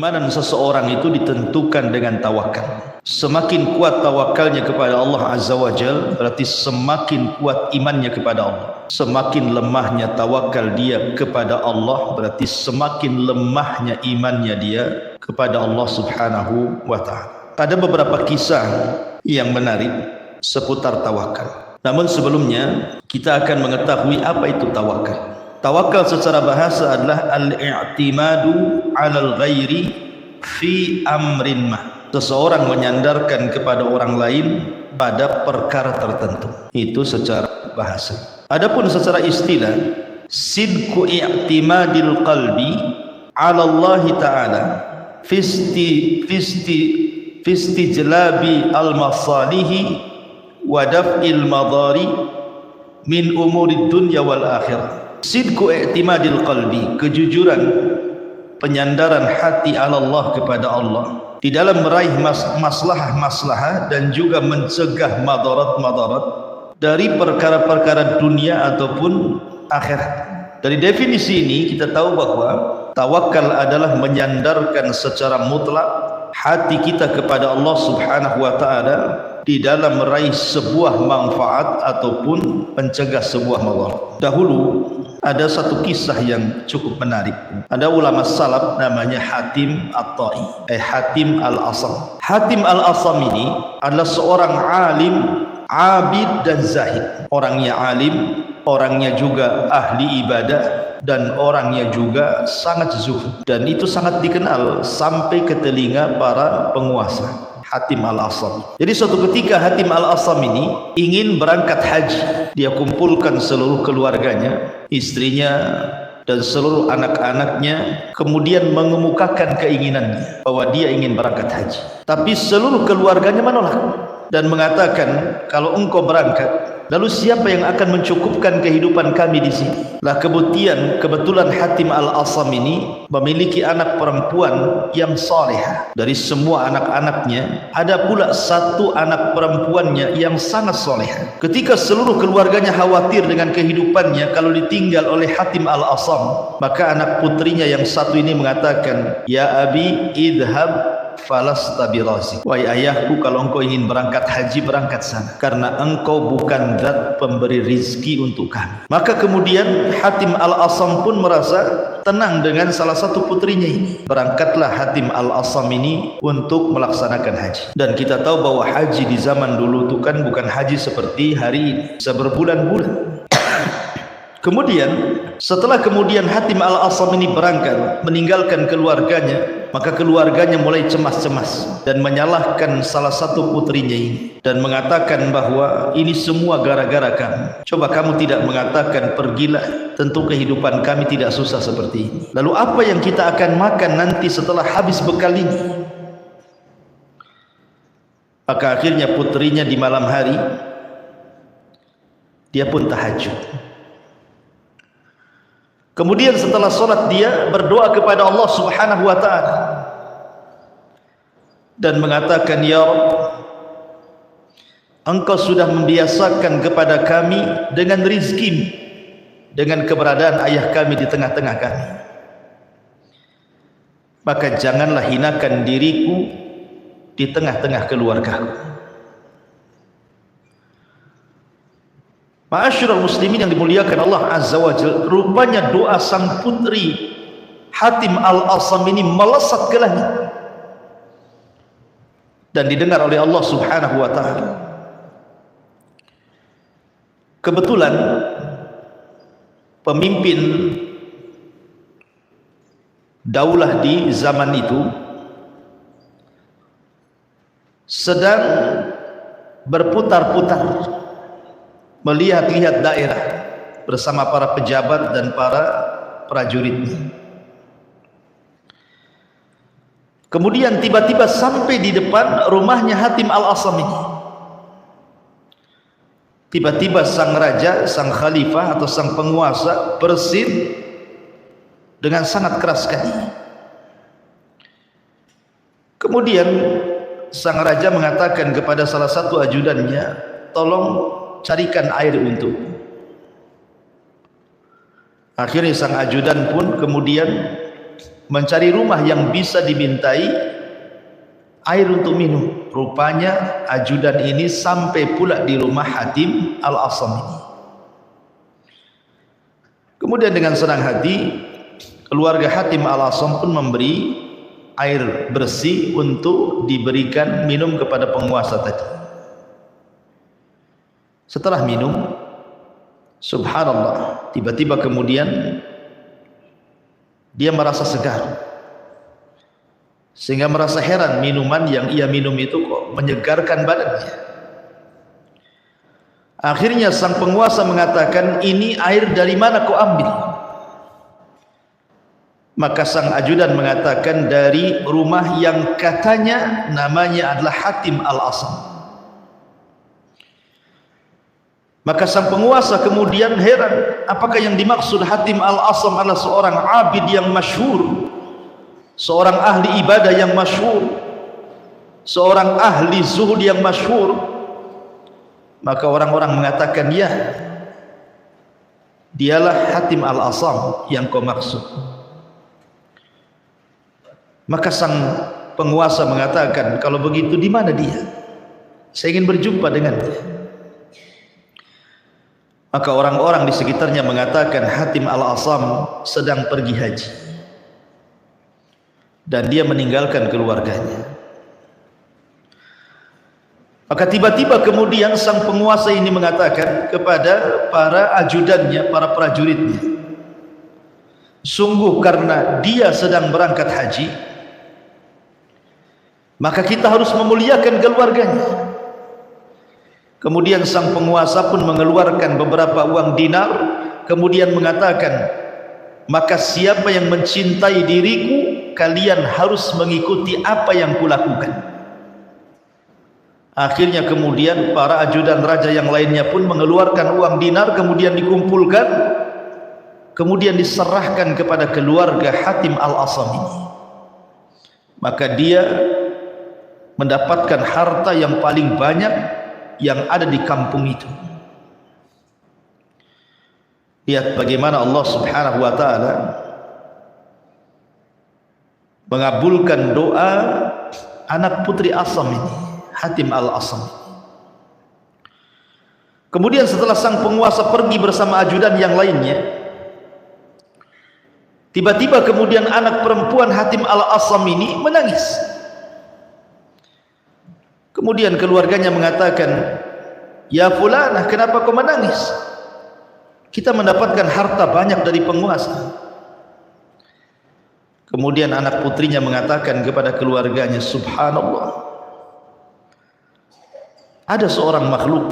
Keimanan seseorang itu ditentukan dengan tawakal. Semakin kuat tawakalnya kepada Allah Azza wa Jal, berarti semakin kuat imannya kepada Allah. Semakin lemahnya tawakal dia kepada Allah, berarti semakin lemahnya imannya dia kepada Allah Subhanahu wa ta'ala. Ada beberapa kisah yang menarik seputar tawakal. Namun sebelumnya kita akan mengetahui apa itu tawakal. Tawakal secara bahasa adalah al-i'timadu 'alal ghairi fi amrin ma. Seseorang menyandarkan kepada orang lain pada perkara tertentu. Itu secara bahasa. Adapun secara istilah, sidqu i'timadil qalbi 'ala Allah ta'ala fisti jelabi al-masalihi wa daf'il madari min umurid dunya wal akhirah. Sidqu i'timadil qalbi, kejujuran penyandaran hati ala Allah kepada Allah di dalam meraih maslahah dan juga mencegah madarat dari perkara-perkara dunia ataupun akhirat. Dari definisi ini kita tahu bahwa tawakal adalah menyandarkan secara mutlak hati kita kepada Allah Subhanahu wa ta'ala di dalam meraih sebuah manfaat ataupun mencegah sebuah madarat. Dahulu ada satu kisah yang cukup menarik. Ada ulama salaf namanya Hatim At-Tai, Hatim Al-Asam. Hatim Al-Asam ini adalah seorang alim, abid dan zahid. Orangnya alim, orangnya juga ahli ibadah, dan orangnya juga sangat zuhud. Dan itu sangat dikenal sampai ke telinga para penguasa. Hatim Al-Asam. Jadi suatu ketika Hatim Al-Asam ini ingin berangkat haji. Dia kumpulkan seluruh keluarganya, istrinya dan seluruh anak-anaknya, kemudian mengemukakan keinginannya bahwa dia ingin berangkat haji. Tapi seluruh keluarganya menolak dan mengatakan, kalau engkau berangkat, lalu siapa yang akan mencukupkan kehidupan kami di sini? Lah kebetulan Hatim Al-Asam ini memiliki anak perempuan yang salehah. Dari semua anak-anaknya, ada pula satu anak perempuannya yang sangat salehah. Ketika seluruh keluarganya khawatir dengan kehidupannya kalau ditinggal oleh Hatim Al-Asam, maka anak putrinya yang satu ini mengatakan, ya abi idhab falasta birazi. Wahai ayahku, kalau engkau ingin berangkat haji, berangkat sana, karena engkau bukan zat pemberi rizki untuk kami. Maka kemudian Hatim Al-Asam pun merasa tenang dengan salah satu putrinya ini. Berangkatlah Hatim Al-Asam ini untuk melaksanakan haji. Dan kita tahu bahwa haji di zaman dulu itu kan bukan haji seperti hari ini, bisa berbulan-bulan. Kemudian setelah Hatim Al-Asam ini berangkat meninggalkan keluarganya, maka keluarganya mulai cemas-cemas dan menyalahkan salah satu putrinya ini dan mengatakan bahwa ini semua gara-gara kamu. Coba kamu tidak mengatakan pergilah, tentu kehidupan kami tidak susah seperti ini. Lalu apa yang kita akan makan nanti setelah habis bekal ini? Maka akhirnya putrinya di malam hari dia pun tahajud. Kemudian setelah sholat dia berdoa kepada Allah Subhanahu wa ta'ala dan mengatakan, ya Rabb, engkau sudah membiasakan kepada kami dengan rizki, dengan keberadaan ayah kami di tengah-tengah kami, maka janganlah hinakan diriku di tengah-tengah keluargaku. Ma'asyiral muslimin yang dimuliakan Allah Azza wa Jalla, rupanya doa sang putri Hatim Al-Asam ini melesat ke langit dan didengar oleh Allah Subhanahu wa ta'ala. Kebetulan pemimpin daulah di zaman itu sedang berputar-putar melihat-lihat daerah bersama para pejabat dan para prajuritnya. Kemudian tiba-tiba sampai di depan rumahnya Hatim Al-Asam ini. Tiba-tiba sang raja, sang khalifah atau sang penguasa bersin dengan sangat keras sekali. Kemudian sang raja mengatakan kepada salah satu ajudannya, tolong carikan air untuk. Akhirnya sang ajudan pun kemudian mencari rumah yang bisa dimintai air untuk minum. Rupanya ajudan ini sampai pula di rumah Hatim Al-Asam ini. Kemudian dengan senang hati keluarga Hatim Al-Asam pun memberi air bersih untuk diberikan minum kepada penguasa tadi. Setelah minum, subhanallah, tiba-tiba kemudian dia merasa segar, sehingga merasa heran minuman yang ia minum itu kok menyegarkan badannya. Akhirnya sang penguasa mengatakan, ini air dari mana kau ambil? Maka sang ajudan mengatakan, dari rumah yang katanya namanya adalah Hatim Al-Asam. Maka sang penguasa kemudian heran, apakah yang dimaksud Hatim Al-Asam adalah seorang abid yang masyhur, seorang ahli ibadah yang masyhur, seorang ahli zuhud yang masyhur? Maka orang-orang mengatakan, ya, dialah Hatim Al-Asam yang kau maksud. Maka sang penguasa mengatakan, kalau begitu di mana dia? Saya ingin berjumpa dengan dia. Maka orang-orang di sekitarnya mengatakan, Hatim Al-Asam sedang pergi haji dan dia meninggalkan keluarganya. Maka tiba-tiba kemudian sang penguasa ini mengatakan kepada para ajudannya, para prajuritnya, sungguh karena dia sedang berangkat haji, maka kita harus memuliakan keluarganya. Kemudian sang penguasa pun mengeluarkan beberapa uang dinar, kemudian mengatakan, maka siapa yang mencintai diriku, kalian harus mengikuti apa yang kulakukan. Akhirnya kemudian para ajudan raja yang lainnya pun mengeluarkan uang dinar, kemudian dikumpulkan, kemudian diserahkan kepada keluarga Hatim Al-Asam ini. Maka dia mendapatkan harta yang paling banyak yang ada di kampung itu. Lihat bagaimana Allah Subhanahu wa taala mengabulkan doa anak putri Asam ini, Hatim Al-Asam. Kemudian setelah sang penguasa pergi bersama ajudan yang lainnya, tiba-tiba kemudian anak perempuan Hatim Al-Asam ini menangis. Kemudian keluarganya mengatakan, ya fulanah, kenapa kau menangis? Kita mendapatkan harta banyak dari penguasa. Kemudian anak putrinya mengatakan kepada keluarganya, subhanallah, ada seorang makhluk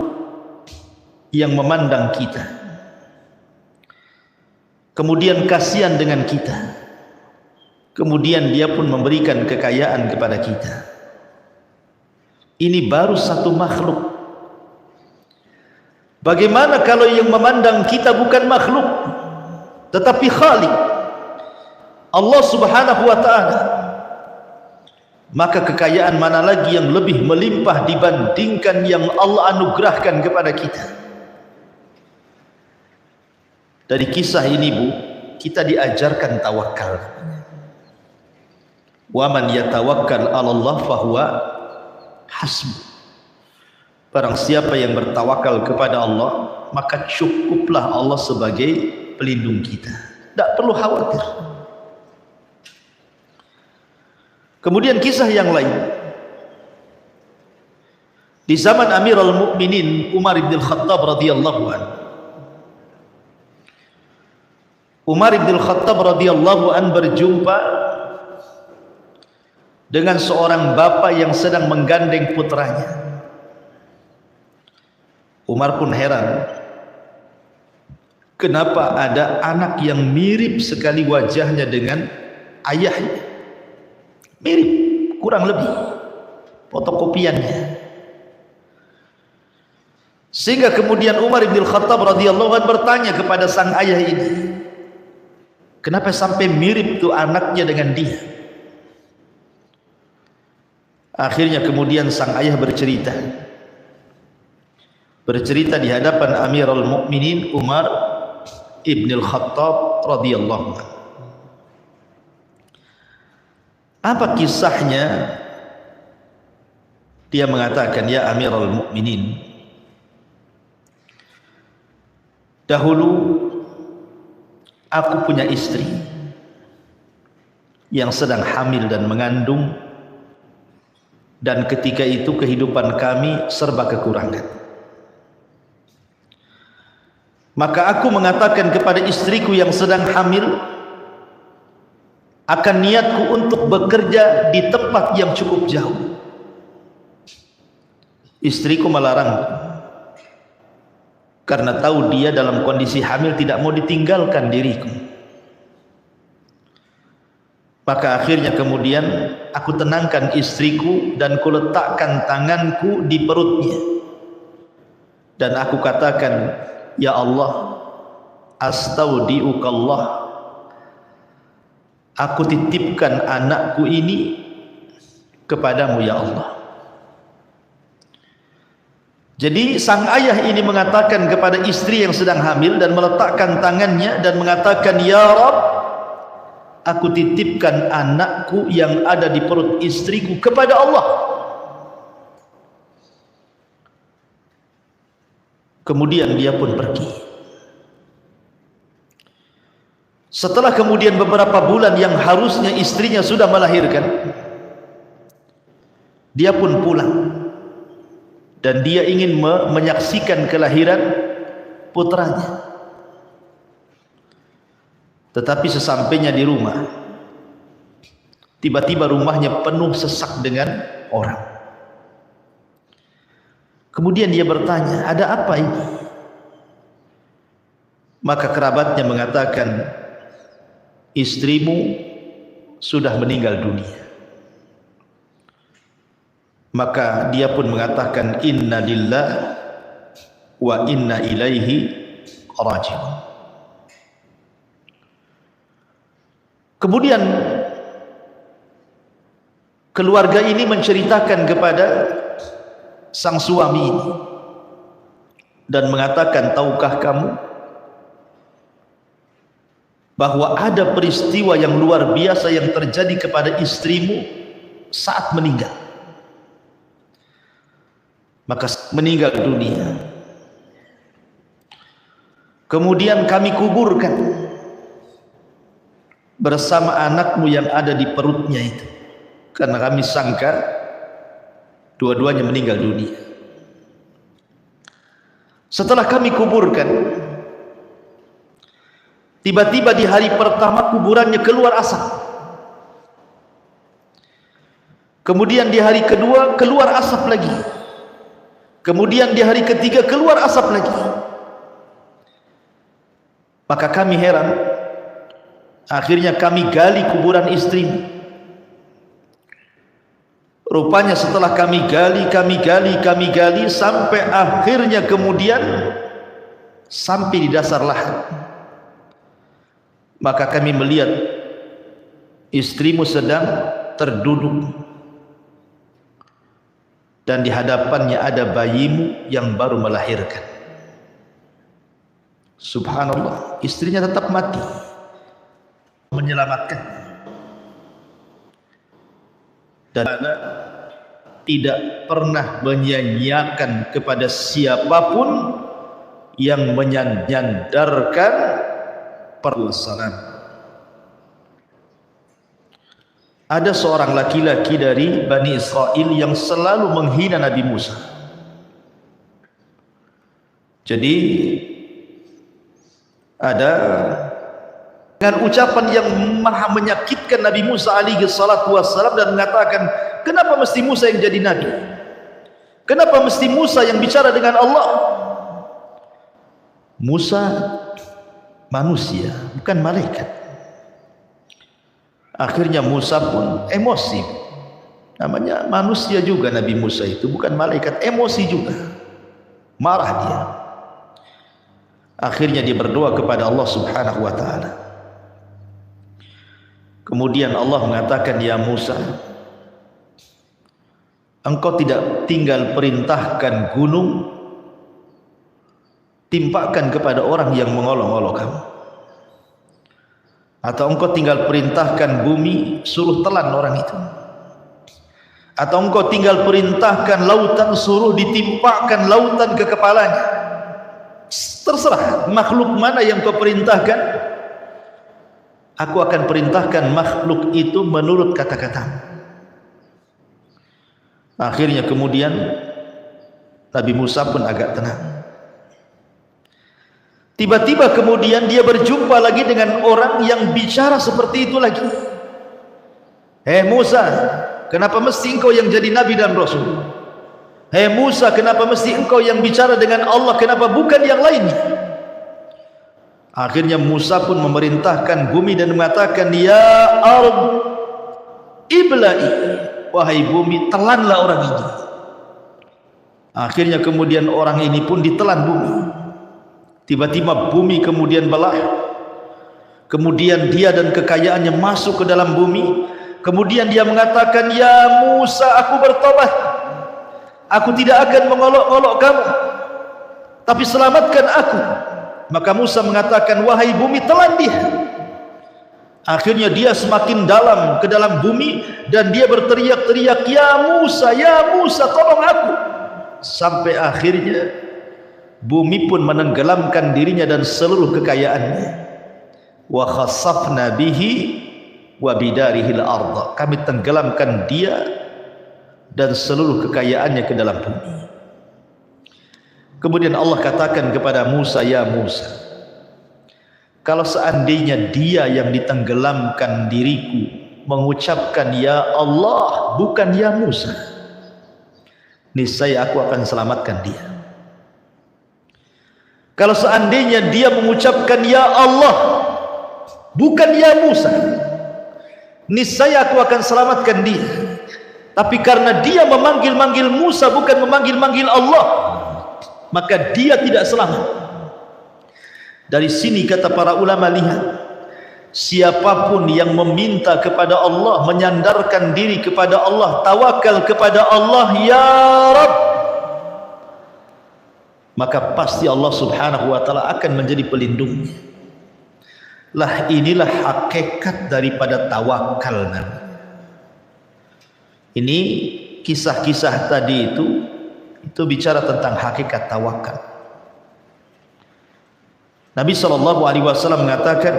yang memandang kita, kemudian kasihan dengan kita, kemudian dia pun memberikan kekayaan kepada kita. Ini baru satu makhluk. Bagaimana kalau yang memandang kita bukan makhluk, tetapi Khalik, Allah Subhanahu wa ta'ala? Maka kekayaan mana lagi yang lebih melimpah dibandingkan yang Allah anugerahkan kepada kita? Dari kisah ini, Bu, kita diajarkan tawakal. Wa man yatawakkal 'ala Allah fahuwa hasbuh. Barang siapa yang bertawakal kepada Allah, maka cukuplah Allah sebagai pelindung kita. Tak perlu khawatir. Kemudian kisah yang lain, di zaman Amirul Mukminin Umar bin Khattab radhiyallahu anhu. Umar bin Khattab radhiyallahu anhu berjumpa dengan seorang bapa yang sedang menggandeng putranya. Umar pun heran, kenapa ada anak yang mirip sekali wajahnya dengan ayahnya, mirip, kurang lebih fotokopiannya. Sehingga kemudian Umar bin Khattab radhiyallahu anhu bertanya kepada sang ayah ini, kenapa sampai mirip tuh anaknya dengan dia? Akhirnya kemudian sang ayah bercerita di hadapan Amirul Mukminin Umar ibn al-Khattab radhiyallahu anhu. Apa kisahnya? Dia mengatakan, ya Amirul Mukminin, dahulu aku punya istri yang sedang hamil dan mengandung, dan ketika itu kehidupan kami serba kekurangan. Maka aku mengatakan kepada istriku yang sedang hamil akan niatku untuk bekerja di tempat yang cukup jauh. Istriku melarang karena tahu dia dalam kondisi hamil tidak mau ditinggalkan diriku. Maka akhirnya kemudian aku tenangkan istriku dan kuletakkan tanganku di perutnya, dan aku katakan, ya Allah, astaudiukallah, aku titipkan anakku ini kepadamu ya Allah. Jadi sang ayah ini mengatakan kepada istri yang sedang hamil dan meletakkan tangannya dan mengatakan, ya Rabb, aku titipkan anakku yang ada di perut istriku kepada Allah. Kemudian dia pun pergi. Setelah kemudian beberapa bulan yang harusnya istrinya sudah melahirkan, dia pun pulang dan dia ingin menyaksikan kelahiran putranya. Tetapi sesampainya di rumah, tiba-tiba rumahnya penuh sesak dengan orang. Kemudian dia bertanya, ada apa ini? Maka kerabatnya mengatakan, istrimu sudah meninggal dunia. Maka dia pun mengatakan, inna lillah wa inna ilaihi raji'un. Kemudian keluarga ini menceritakan kepada sang suami ini dan mengatakan, tahukah kamu bahwa ada peristiwa yang luar biasa yang terjadi kepada istrimu saat meninggal? Maka meninggal dunia. Kemudian kami kuburkan bersama anakmu yang ada di perutnya itu, karena kami sangka dua-duanya meninggal dunia. Setelah kami kuburkan, tiba-tiba di hari pertama kuburannya keluar asap. Kemudian di hari kedua keluar asap lagi. Kemudian di hari ketiga keluar asap lagi. Maka kami heran. Akhirnya kami gali kuburan istrimu. Rupanya setelah kami gali sampai akhirnya kemudian sampai di dasar lahan. Maka kami melihat istrimu sedang terduduk dan di hadapannya ada bayimu yang baru melahirkan. Subhanallah, istrinya tetap mati, menyelamatkan, dan tidak pernah menyanyiakan kepada siapapun yang menyandarkan persalan. Ada seorang laki-laki dari Bani Israel yang selalu menghina Nabi Musa. Jadi ada dengan ucapan yang maha menyakitkan Nabi Musa alaihi salatu wassalam dan mengatakan, kenapa mesti Musa yang jadi nabi? Kenapa mesti Musa yang bicara dengan Allah? Musa manusia, bukan malaikat. Akhirnya Musa pun emosi. Namanya manusia juga Nabi Musa itu, bukan malaikat, emosi juga. Marah dia. Akhirnya dia berdoa kepada Allah Subhanahu wa taala. Kemudian Allah mengatakan, ya Musa, engkau tidak tinggal perintahkan gunung timpakan kepada orang yang mengolok-olok kamu. Atau engkau tinggal perintahkan bumi suruh telan orang itu, atau engkau tinggal perintahkan lautan suruh ditimpakan lautan ke kepalanya. Terserah makhluk mana yang kau perintahkan, aku akan perintahkan makhluk itu menurut kata-kata. Akhirnya kemudian Nabi Musa pun agak tenang. Tiba-tiba kemudian dia berjumpa lagi dengan orang yang bicara seperti itu lagi. Musa, kenapa mesti engkau yang jadi nabi dan rasul? Musa, kenapa mesti engkau yang bicara dengan Allah, kenapa bukan yang lainnya? Akhirnya Musa pun memerintahkan bumi dan mengatakan, ya ard ibla'i, wahai bumi, telanlah orang ini. Akhirnya kemudian orang ini pun ditelan bumi. Tiba-tiba bumi kemudian belah, kemudian dia dan kekayaannya masuk ke dalam bumi. Kemudian dia mengatakan, ya Musa, aku bertobat, aku tidak akan mengolok-olok kamu, tapi selamatkan aku. Maka Musa mengatakan, wahai bumi, telan dia. Akhirnya dia semakin dalam ke dalam bumi dan dia berteriak-teriak, ya Musa, tolong aku. Sampai akhirnya bumi pun menenggelamkan dirinya dan seluruh kekayaannya. Wa khasafna bihi wa bidarihil ardh, kami tenggelamkan dia dan seluruh kekayaannya ke dalam bumi. Kemudian Allah katakan kepada Musa, ya Musa, kalau seandainya dia yang ditenggelamkan diriku mengucapkan ya Allah bukan ya Musa, niscaya aku akan selamatkan dia. Kalau seandainya dia mengucapkan ya Allah bukan ya Musa, niscaya aku akan selamatkan dia. Tapi karena dia memanggil-manggil Musa bukan memanggil-manggil Allah, maka dia tidak selamat. Dari sini kata para ulama, lihat, siapapun yang meminta kepada Allah, menyandarkan diri kepada Allah, tawakal kepada Allah, ya Rabb, maka pasti Allah subhanahu wa ta'ala akan menjadi pelindungnya. Lah inilah hakikat daripada tawakal. Ini kisah-kisah tadi itu bicara tentang hakikat tawakal. Nabi SAW mengatakan,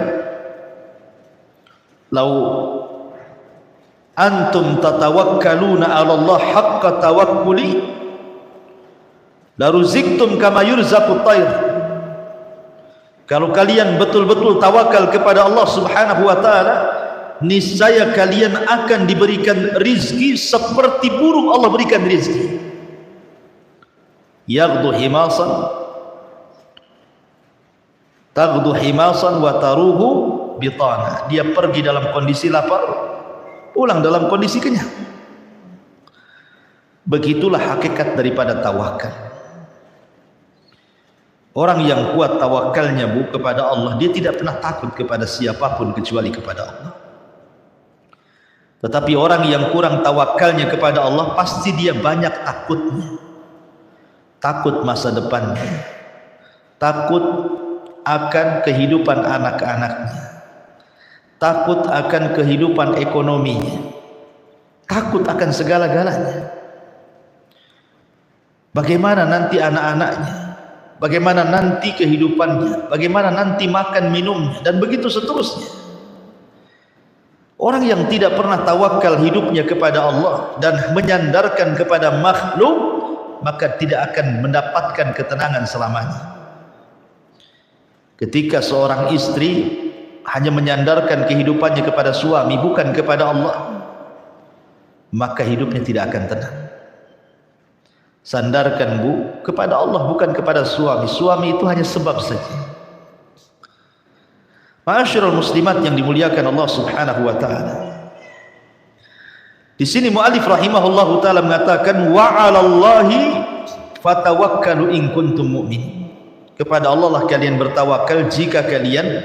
lau antum tatawakkaluna ala Allah haqqa tawakkuli laruziktum kama yurzaqut tayr. Kalau kalian betul-betul tawakal kepada Allah subhanahu wa ta'ala, niscaya kalian akan diberikan rizki seperti burung Allah berikan rizki. Yaghdu himasan, taghdu himasan wa taruhu bitana. Dia pergi dalam kondisi lapar, pulang dalam kondisi kenyang. Begitulah hakikat daripada tawakal. Orang yang kuat tawakalnya kepada Allah, dia tidak pernah takut kepada siapapun kecuali kepada Allah. Tetapi orang yang kurang tawakalnya kepada Allah, pasti dia banyak takutnya. Takut masa depannya, takut akan kehidupan anak-anaknya, takut akan kehidupan ekonominya, takut akan segala-galanya. Bagaimana nanti anak-anaknya, bagaimana nanti kehidupannya, bagaimana nanti makan minumnya, dan begitu seterusnya. Orang yang tidak pernah tawakal hidupnya kepada Allah dan menyandarkan kepada makhluk, maka tidak akan mendapatkan ketenangan selamanya. Ketika seorang istri hanya menyandarkan kehidupannya kepada suami bukan kepada Allah, maka hidupnya tidak akan tenang. Sandarkan kepada Allah bukan kepada suami. Suami itu hanya sebab saja. Ma'asyiral muslimat yang dimuliakan Allah subhanahu wa ta'ala, di sini mu'alif rahimahullahu ta'ala mengatakan, wa 'alallahi fatawakkalu in kuntum mu'min. Kepada Allah lah kalian bertawakal jika kalian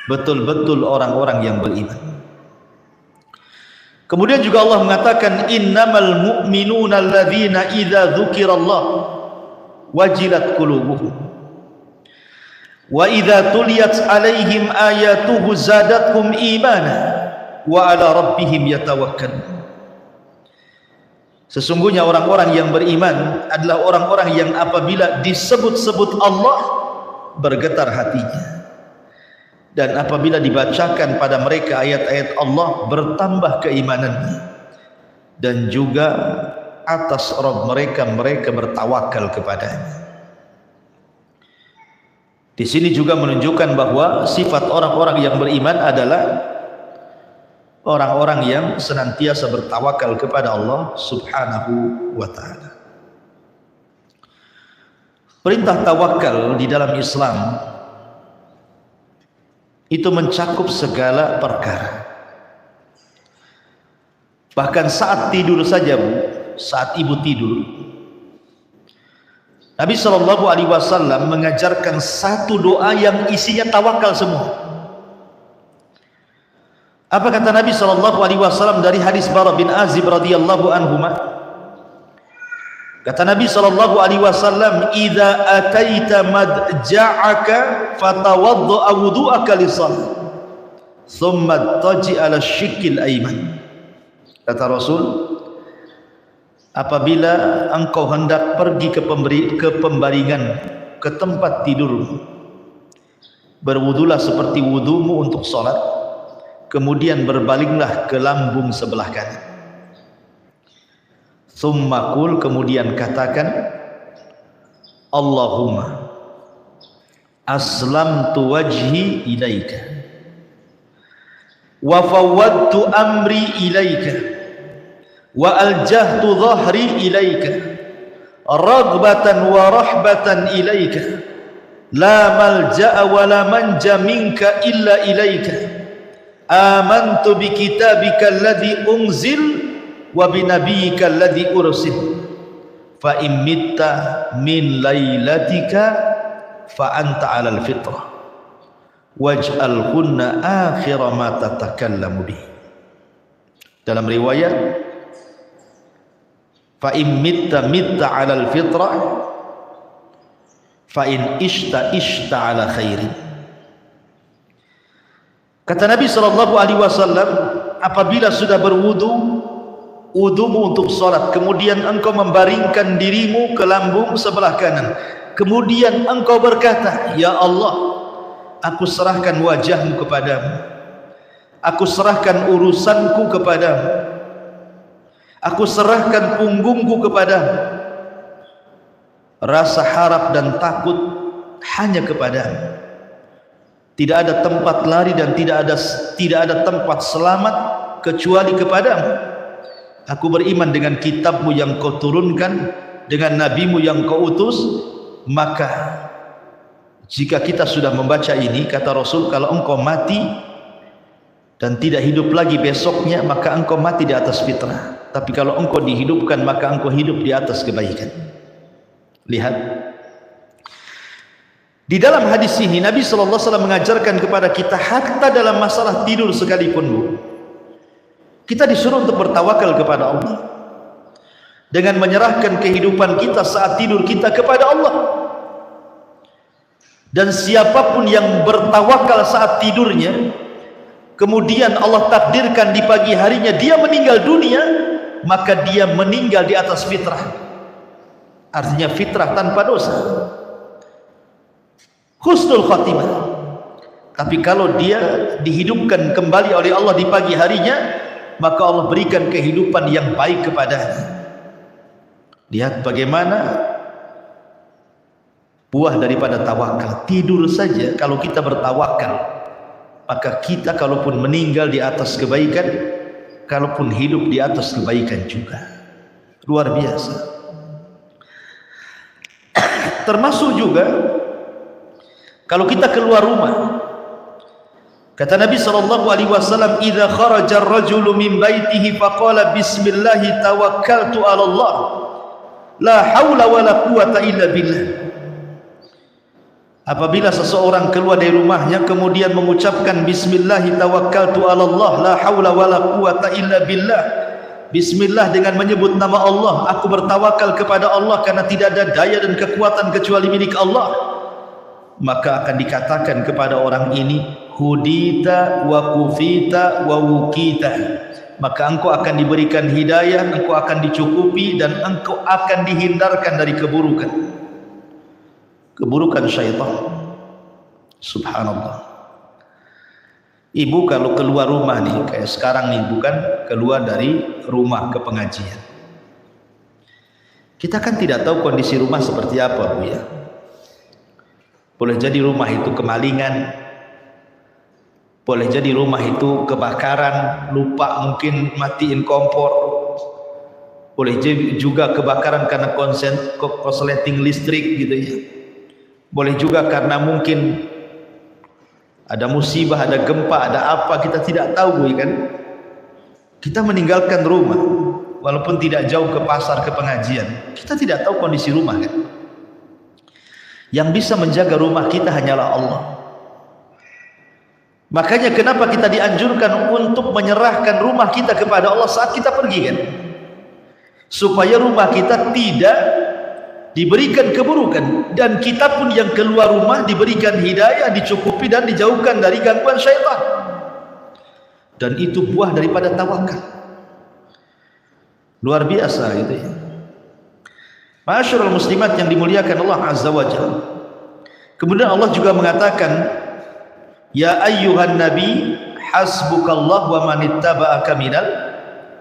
betul-betul orang-orang yang beriman. Kemudian juga Allah mengatakan, innamal mu'minuna alladzina idza dzukirallah wajilat qulubuhum. wa idza tuliyat alaihim ayatuhu zadatkum imana wa ala rabbihim yatawakkalun. Sesungguhnya orang-orang yang beriman adalah orang-orang yang apabila disebut-sebut Allah bergetar hatinya, dan apabila dibacakan pada mereka ayat-ayat Allah bertambah keimanannya, dan juga atas Rabb mereka bertawakal kepadanya. Di sini juga menunjukkan bahwa sifat orang-orang yang beriman adalah orang-orang yang senantiasa bertawakal kepada Allah Subhanahu wa ta'ala. Perintah tawakal di dalam Islam itu mencakup segala perkara. Bahkan saat tidur saja, Bu, saat ibu tidur, Nabi SAW mengajarkan satu doa yang isinya tawakal semua. Apa kata Nabi SAW dari hadis Bara bin Azib radhiyallahu anhuma? Kata Nabi SAW, "Idza ataita madja'aka fatawadda'a wudu'aka lis-shalah, thumma taji 'ala asy-syiqqil ayman." Kata Rasul, apabila engkau hendak pergi ke pembaringan, ke tempat tidur, berwudulah seperti wudumu untuk sholat, kemudian berbalinglah ke lambung sebelah kanan. Tsumma qul, kemudian katakan, Allahumma aslamtu wajhi ilaika wa fawwadtu amri ilaika wa aljahtu dhahri ilaika raghbatan wa rahbatan ilaika la malja'a wa la manja minka illa ilaika amantu bi kitabika alladhi unzil wa bi nabiyyika alladhi ursil fa in mitta min lailatika fa anta 'alal fitrah waj'al kunna akhira ma tatakallamu bi. Dalam riwayat, fa in mitta 'alal fitrah fa in ishta 'ala khairin. Kata Nabi SAW, apabila sudah berwudu, wudumu untuk salat, kemudian engkau membaringkan dirimu ke lambung sebelah kanan, kemudian engkau berkata, ya Allah, aku serahkan wajahmu kepadamu, aku serahkan urusanku kepadamu, aku serahkan punggungku kepadamu, rasa harap dan takut hanya kepadamu, tidak ada tempat lari dan tidak ada tempat selamat kecuali kepadamu. Aku beriman dengan kitabmu yang kau turunkan, dengan nabimu yang kau utus. Maka jika kita sudah membaca ini, kata Rasul, kalau engkau mati dan tidak hidup lagi besoknya, maka engkau mati di atas fitrah. Tapi kalau engkau dihidupkan, maka engkau hidup di atas kebaikan. Lihat, di dalam hadis ini Nabi SAW mengajarkan kepada kita, hatta dalam masalah tidur sekalipun, Bu, kita disuruh untuk bertawakal kepada Allah dengan menyerahkan kehidupan kita saat tidur kita kepada Allah. Dan siapapun yang bertawakal saat tidurnya, kemudian Allah takdirkan di pagi harinya dia meninggal dunia, maka dia meninggal di atas fitrah. Artinya fitrah tanpa dosa, husnul khatimah. Tapi kalau dia dihidupkan kembali oleh Allah di pagi harinya, maka Allah berikan kehidupan yang baik kepadanya. Lihat bagaimana buah daripada tawakal. Tidur saja kalau kita bertawakal, maka kita kalaupun meninggal di atas kebaikan, kalaupun hidup di atas kebaikan juga. Luar biasa. Termasuk juga kalau kita keluar rumah, kata Nabi SAW, "Idza kharaja ar-rajulu min baitihi faqala bismillah tawakkaltu 'ala Allah, la haula wala quwata illa billah." Apabila seseorang keluar dari rumahnya kemudian mengucapkan bismillah tawakkaltu 'ala Allah, la haula wala quwata illa billah, bismillah dengan menyebut nama Allah, aku bertawakal kepada Allah karena tidak ada daya dan kekuatan kecuali milik Allah. maka akan dikatakan kepada orang ini, hudita wa kufita wa wukita, maka engkau akan diberikan hidayah, engkau akan dicukupi, dan engkau akan dihindarkan dari keburukan syaitan. Subhanallah. Ibu kalau keluar rumah nih, kayak sekarang nih, bukan keluar dari rumah ke pengajian, kita kan tidak tahu kondisi rumah seperti apa, Bu ya. Boleh jadi rumah itu kemalingan, boleh jadi rumah itu kebakaran, lupa mungkin matiin kompor, boleh juga kebakaran karena korsleting listrik gitu ya. Boleh juga karena mungkin ada musibah, ada gempa, ada apa, kita tidak tahu, Bu kan. Kita meninggalkan rumah walaupun tidak jauh ke pasar, ke pengajian, kita tidak tahu kondisi rumah kan. Yang bisa menjaga rumah kita hanyalah Allah. Makanya kenapa kita dianjurkan untuk menyerahkan rumah kita kepada Allah saat kita pergi kan, supaya rumah kita tidak diberikan keburukan, dan kita pun yang keluar rumah diberikan hidayah, dicukupi dan dijauhkan dari gangguan syaitan. Dan itu buah daripada tawakal. Luar biasa gitu ya. Ma'asyiral muslimat yang dimuliakan Allah Azza wa Jalla. Kemudian Allah juga mengatakan, ya ayyuhan nabi hasbukallah wa manittaba'aka minal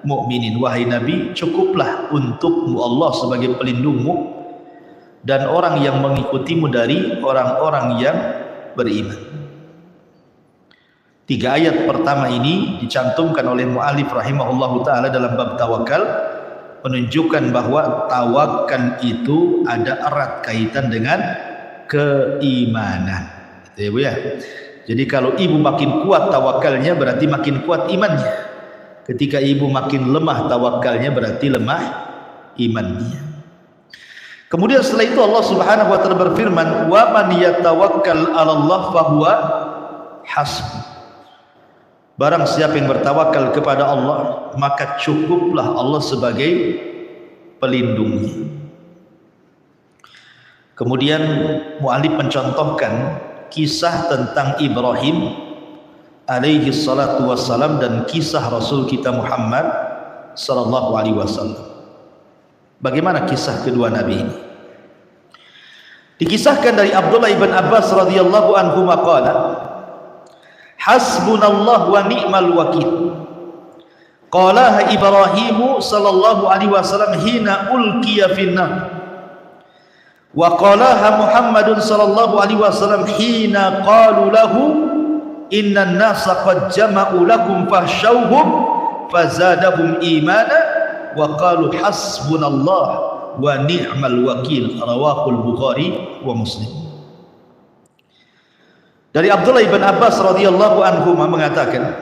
mu'minin. Wahai nabi, cukuplah untukmu Allah sebagai pelindungmu dan orang yang mengikutimu dari orang-orang yang beriman. 3 ayat pertama ini dicantumkan oleh mu'alif rahimahullahu ta'ala dalam bab tawakal, menunjukkan bahwa tawakal itu ada erat kaitan dengan keimanan, gitu ya Bu ya. Jadi kalau ibu makin kuat tawakalnya, berarti makin kuat imannya. Ketika ibu makin lemah tawakalnya, berarti lemah imannya. Kemudian setelah itu Allah Subhanahu wa taala berfirman, wa man yatawakkal 'alallah fahuwa hasbuh. Barang siapa yang bertawakal kepada Allah, maka cukuplah Allah sebagai pelindungnya. Kemudian mu'alif mencontohkan kisah tentang Ibrahim alaihi salatu wassalam dan kisah Rasul kita Muhammad sallallahu alaihi wasallam. Bagaimana kisah kedua nabi ini? Dikisahkan dari Abdullah ibn Abbas radhiyallahu anhu maqala, hasbunallah wa ni'mal wakil. Qalaha Ibrahim sallallahu alaihi wasallam hina ulqiya finnar. Wa qalaha Muhammadun sallallahu alaihi wasallam hina qalu lahu innan nasa qad jama'u lakum fahshawhum fazadahum imana wa qalu hasbunallah wa ni'mal wakil. Rawahul Bukhari wa Muslim. Dari Abdullah ibn Abbas radhiyallahu anhu mengatakan,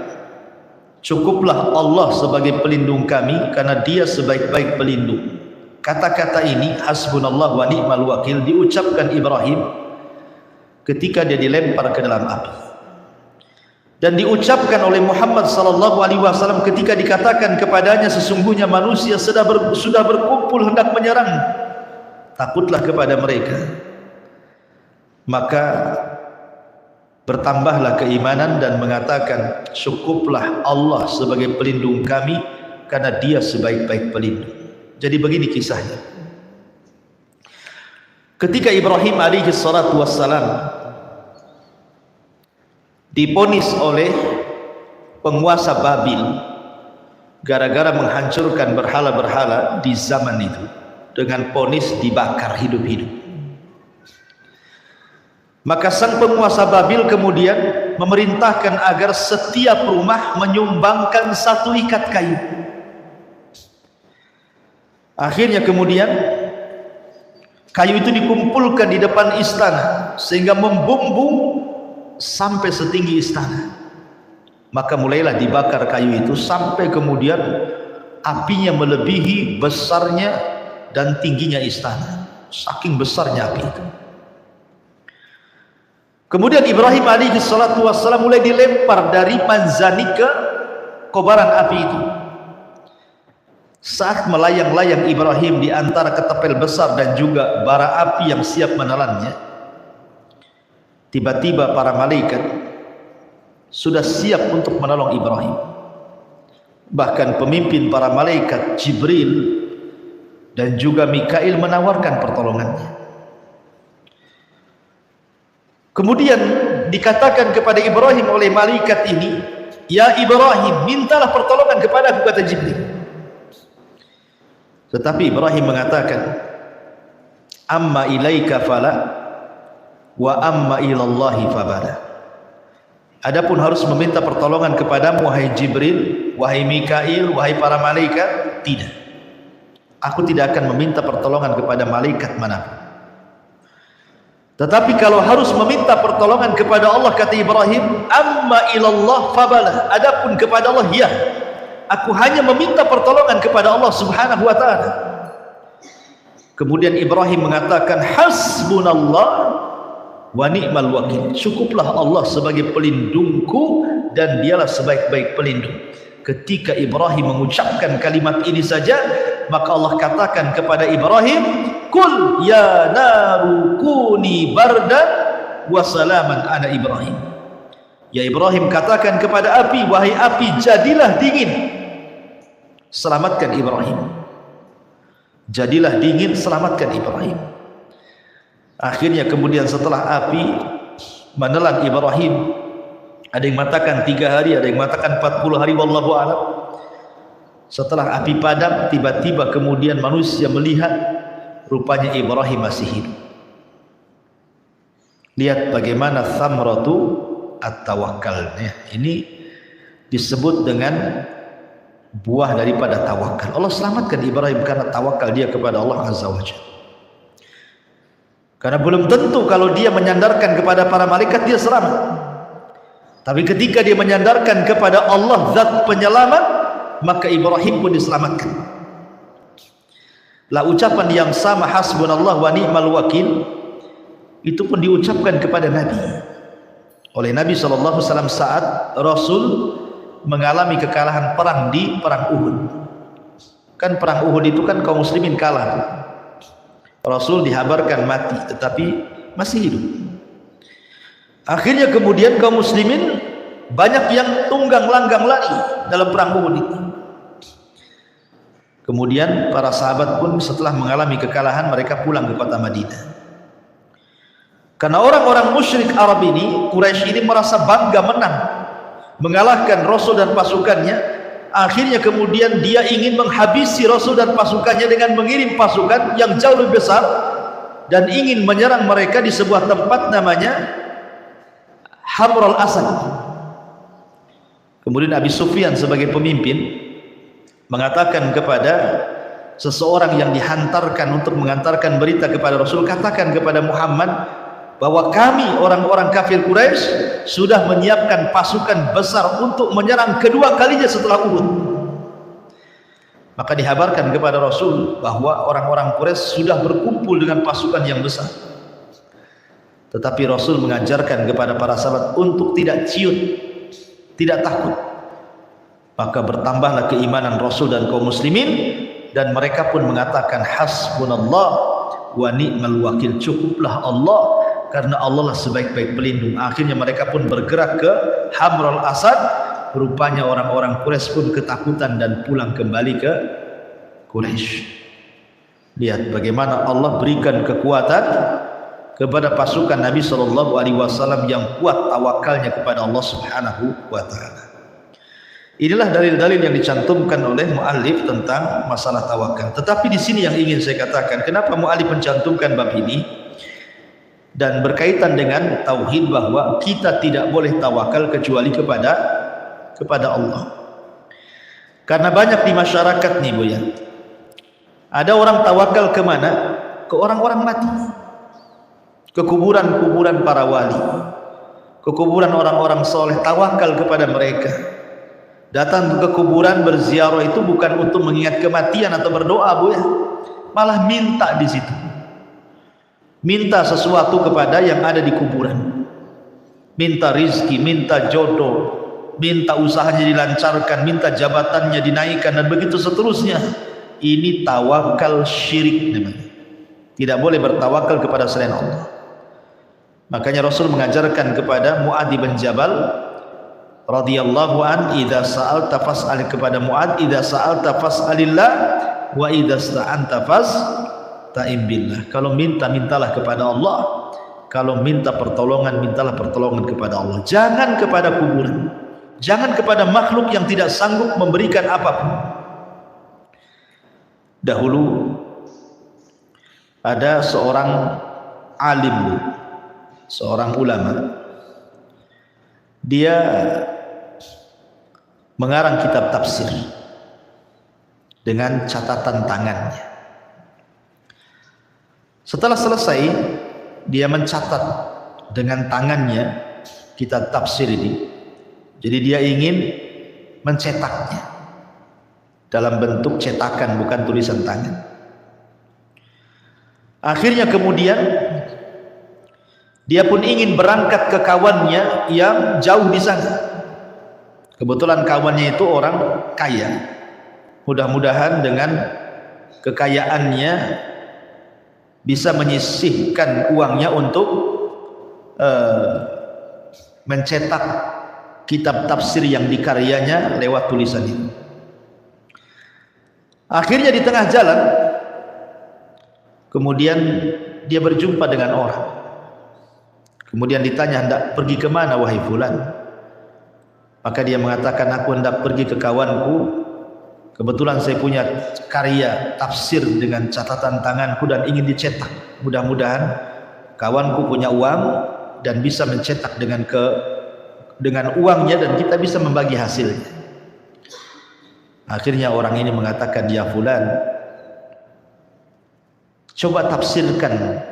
cukuplah Allah sebagai pelindung kami karena dia sebaik-baik pelindung. Kata-kata ini hasbunallah wa ni'mal wakil diucapkan Ibrahim ketika dia dilempar ke dalam api, dan diucapkan oleh Muhammad sallallahu alaihi wasallam ketika dikatakan kepadanya sesungguhnya manusia sudah berkumpul hendak menyerang, takutlah kepada mereka. Maka bertambahlah keimanan dan mengatakan, cukuplah Allah sebagai pelindung kami karena dia sebaik-baik pelindung. Jadi begini kisahnya. Ketika Ibrahim alaihi salatu wassalam diponis oleh penguasa Babil gara-gara menghancurkan berhala-berhala di zaman itu, dengan ponis dibakar hidup-hidup, maka sang penguasa Babil kemudian memerintahkan agar setiap rumah menyumbangkan 1 ikat kayu. Akhirnya kemudian kayu itu dikumpulkan di depan istana sehingga membumbung sampai setinggi istana. Maka mulailah dibakar kayu itu sampai kemudian apinya melebihi besarnya dan tingginya istana. Saking besarnya api itu. Kemudian Ibrahim alaihi salatu wassalam mulai dilempar dari manzani ke kobaran api itu. Saat melayang-layang Ibrahim di antara ketapel besar dan juga bara api yang siap menelannya, tiba-tiba para malaikat sudah siap untuk menolong Ibrahim. Bahkan pemimpin para malaikat Jibril dan juga Mikail menawarkan pertolongannya. Kemudian dikatakan kepada Ibrahim oleh malaikat ini, "Ya Ibrahim, mintalah pertolongan kepada aku," kata Jibril. Tetapi Ibrahim mengatakan, "Amma ilaika fala wa amma ilallahi fabala." Adapun harus meminta pertolongan kepadamu wahai Jibril, wahai Mikail, wahai para malaikat, tidak. Aku tidak akan meminta pertolongan kepada malaikat manapun. Tetapi kalau harus meminta pertolongan kepada Allah, kata Ibrahim, amma ilallah fabala. Adapun kepada Allah, ya, aku hanya meminta pertolongan kepada Allah Subhanahu wa ta'ala. Kemudian Ibrahim mengatakan, hasbunallah wa ni'mal wakil. Cukuplah Allah sebagai pelindungku dan dialah sebaik-baik pelindung. Ketika Ibrahim mengucapkan kalimat ini saja, maka Allah katakan kepada Ibrahim, kul ya naru kuni bardan wa salaman ala Ibrahim. Ya Ibrahim, katakan kepada api, wahai api, jadilah dingin, selamatkan Ibrahim. Jadilah dingin, selamatkan Ibrahim. Akhirnya kemudian setelah api menelan Ibrahim, ada yang mengatakan 3 hari, ada yang mengatakan 40 hari, wallahu a'lam. Setelah api padam, tiba-tiba kemudian manusia melihat rupanya Ibrahim masih hidup. Lihat bagaimana thamratu at-tawakkal. Ini disebut dengan buah daripada tawakal. Allah selamatkan Ibrahim karena tawakal dia kepada Allah Azza wa Jalla. Karena belum tentu kalau dia menyandarkan kepada para malaikat dia selamat. Tapi ketika dia menyandarkan kepada Allah zat penyelamat, maka Ibrahim pun diselamatkan. Lah ucapan yang sama, hasbunallah wa ni'mal wakil, itu pun diucapkan kepada Nabi oleh Nabi SAW saat Rasul mengalami kekalahan perang di perang Uhud. Kan perang Uhud itu kan kaum muslimin kalah. Rasul dihabarkan mati tetapi masih hidup. Akhirnya kemudian kaum muslimin banyak yang tunggang langgang lari dalam perang Uhud itu. Kemudian para sahabat pun setelah mengalami kekalahan, mereka pulang ke kota Madinah. Karena orang-orang musyrik Arab ini, Quraisy ini merasa bangga menang, mengalahkan Rasul dan pasukannya. Akhirnya kemudian dia ingin menghabisi Rasul dan pasukannya dengan mengirim pasukan yang jauh lebih besar dan ingin menyerang mereka di sebuah tempat namanya Hamrul Asad. Kemudian Abi Sufyan sebagai pemimpin mengatakan kepada seseorang yang dihantarkan untuk mengantarkan berita kepada Rasul, katakan kepada Muhammad bahwa kami orang-orang kafir Quraisy sudah menyiapkan pasukan besar untuk menyerang kedua kalinya setelah Uhud. Maka dihabarkan kepada Rasul bahwa orang-orang Quraisy sudah berkumpul dengan pasukan yang besar. Tetapi Rasul mengajarkan kepada para sahabat untuk tidak ciut, tidak takut. Maka bertambahlah keimanan Rasul dan kaum muslimin, dan mereka pun mengatakan hasbunallah wa ni'mal wakil, cukuplah Allah karena Allah lah sebaik-baik pelindung. Akhirnya mereka pun bergerak ke Hamrul Asad. Rupanya orang-orang Quraisy pun ketakutan dan pulang kembali ke Quraisy. Lihat bagaimana Allah berikan kekuatan kepada pasukan Nabi SAW yang kuat tawakalnya kepada Allah Subhanahu wa ta'ala. Inilah dalil-dalil yang dicantumkan oleh muallif tentang masalah tawakal. Tetapi di sini yang ingin saya katakan, kenapa muallif mencantumkan bab ini dan berkaitan dengan tauhid, bahwa kita tidak boleh tawakal kecuali kepada Allah. Karena banyak di masyarakat nih Bu ya, ada orang tawakal kemana? Ke orang-orang mati, ke kuburan-kuburan para wali, ke kuburan orang-orang soleh, tawakal kepada mereka. Datang ke kuburan berziarah itu bukan untuk mengingat kematian atau berdoa Bu ya, malah minta di situ, minta sesuatu kepada yang ada di kuburan, minta rizki, minta jodoh, minta usahanya dilancarkan, minta jabatannya dinaikkan, dan begitu seterusnya. Ini tawakal syirik namanya. Tidak boleh bertawakal kepada selain Allah. Makanya Rasul mengajarkan kepada Mu'adz bin Jabal radhiyallahu an, idza sa'alta fas'al, kepada Mu'adz, idza sa'alta fas'alillah wa idza sta'anta fasta'in billah. Kalau minta, mintalah kepada Allah. Kalau minta pertolongan, mintalah pertolongan kepada Allah. Jangan kepada kuburan, jangan kepada makhluk yang tidak sanggup memberikan apapun. Dahulu ada seorang alim, seorang ulama, dia mengarang kitab tafsir dengan catatan tangannya. Setelah selesai, dia mencatat dengan tangannya kitab tafsir ini. Jadi dia ingin mencetaknya dalam bentuk cetakan, bukan tulisan tangan. Akhirnya kemudian dia pun ingin berangkat ke kawannya yang jauh di sana. Kebetulan kawannya itu orang kaya. Mudah-mudahan dengan kekayaannya bisa menyisihkan uangnya untuk mencetak kitab tafsir yang dikaryanya lewat tulisan itu. Akhirnya di tengah jalan kemudian dia berjumpa dengan orang. Kemudian ditanya, hendak pergi ke mana wahai fulan? Maka dia mengatakan, aku hendak pergi ke kawanku. Kebetulan saya punya karya tafsir dengan catatan tanganku dan ingin dicetak. Mudah-mudahan kawanku punya uang dan bisa mencetak dengan uangnya, dan kita bisa membagi hasilnya. Akhirnya orang ini mengatakan, ya fulan, coba tafsirkan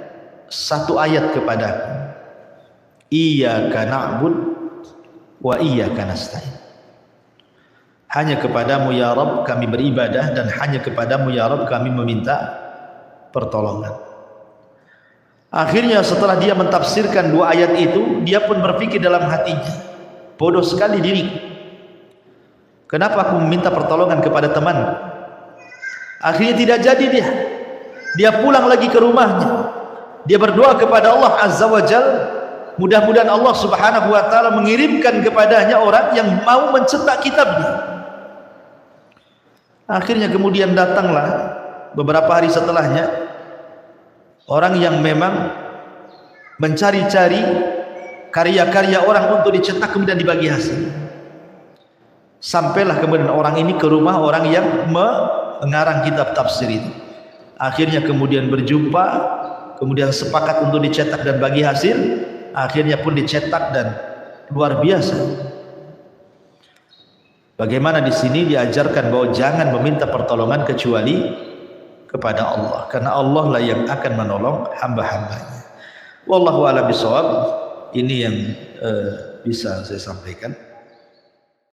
satu ayat kepadaku. Iyyaka na'bud wa iyyaka nasta'in. Hanya kepadamu ya Rabb kami beribadah, dan hanya kepadamu ya Rabb kami meminta pertolongan. Akhirnya setelah dia mentafsirkan dua ayat itu, dia pun berpikir dalam hatinya, bodoh sekali diriku. Kenapa aku meminta pertolongan kepada temanku? Akhirnya tidak jadi dia. Dia pulang lagi ke rumahnya. Dia berdoa kepada Allah Azza wa Jalla, mudah-mudahan Allah Subhanahu wa taala mengirimkan kepadanya orang yang mau mencetak kitabnya. Akhirnya kemudian datanglah beberapa hari setelahnya orang yang memang mencari-cari karya-karya orang untuk dicetak kemudian dibagi hasil. Sampailah kemudian orang ini ke rumah orang yang mengarang kitab tafsir itu. Akhirnya kemudian berjumpa, kemudian sepakat untuk dicetak dan bagi hasil. Akhirnya pun dicetak dan luar biasa. Bagaimana di sini diajarkan bahwa jangan meminta pertolongan kecuali kepada Allah, karena Allah lah yang akan menolong hamba-hambanya. Wallahu a'lam bishawab. Ini yang bisa saya sampaikan.